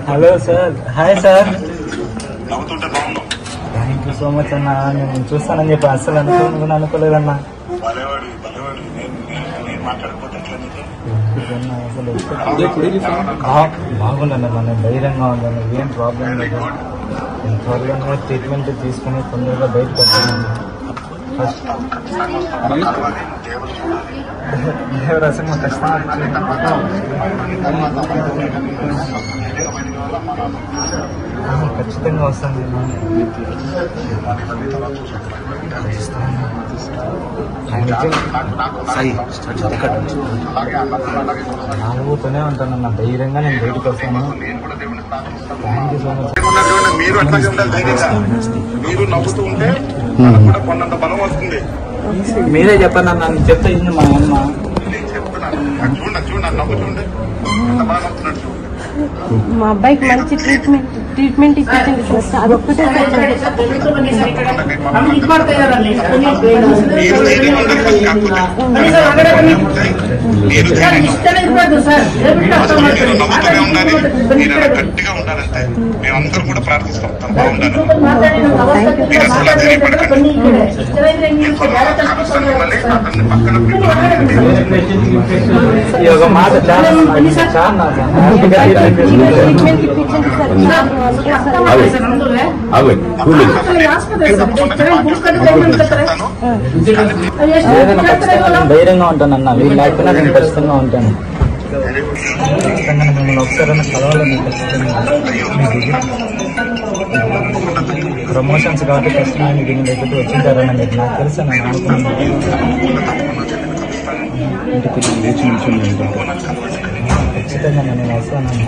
Hello sir, hi sir. Thank you so much అన్న. నేను చూస్తానని చెప్పి అస్సలు అనుకోలేదన్నా. బాగుందన్న, మన ధైర్యంగా ఉందన్న, ఏం ప్రాబ్లం లేదు. త్వరగా ట్రీట్మెంట్ తీసుకుని తొందరగా బయటకు వస్తానండి. ఫస్ట్ దేవరాశం ఖచ్చితంగా వస్తాను. నాలుగుతూనే ఉంటానన్న, ధైర్యంగా నేను బయటకు వస్తాను. Thank you so much. మీరు అట్లాగే ఉండాలి, ధైర్యంగా మీరు నవ్వుతూ ఉంటే కూడా కొన్నంత బలం వస్తుంది. మీరే చెప్పండి అన్న, నేను చెప్తే ఇన్ని మా అమ్మ. నేను చెప్తున్నాను, చూడండి నవ్వు చూడండి, ఎంత బాగా నవ్వుతున్నాడు చూడండి. మా అబ్బాయికి మంచి ట్రీట్మెంట్ ఇచ్చింది సార్. అదొక్కటే గట్టిగా ఉండాలంటే మేమందరం కూడా ప్రార్థిస్తాం, తను బాగుండాలి. ఒక మాట చాలా ట్రీట్మెంట్ ఇప్పించండి ధైర్యంగా ఉంటానన్న, వీళ్ళు లేకపోయినా నేను ఖచ్చితంగా ఉంటాను. ఖచ్చితంగా మిమ్మల్ని ఒకసారైనా కలవాలని ఖచ్చితంగా. ప్రమోషన్స్ కాబట్టి ఖచ్చితంగా మీకు మీ దగ్గరికి వచ్చింటారని మీకు నాకు తెలుసు. నేను అనుకున్నాను ఖచ్చితంగా నేను వస్తానన్నా.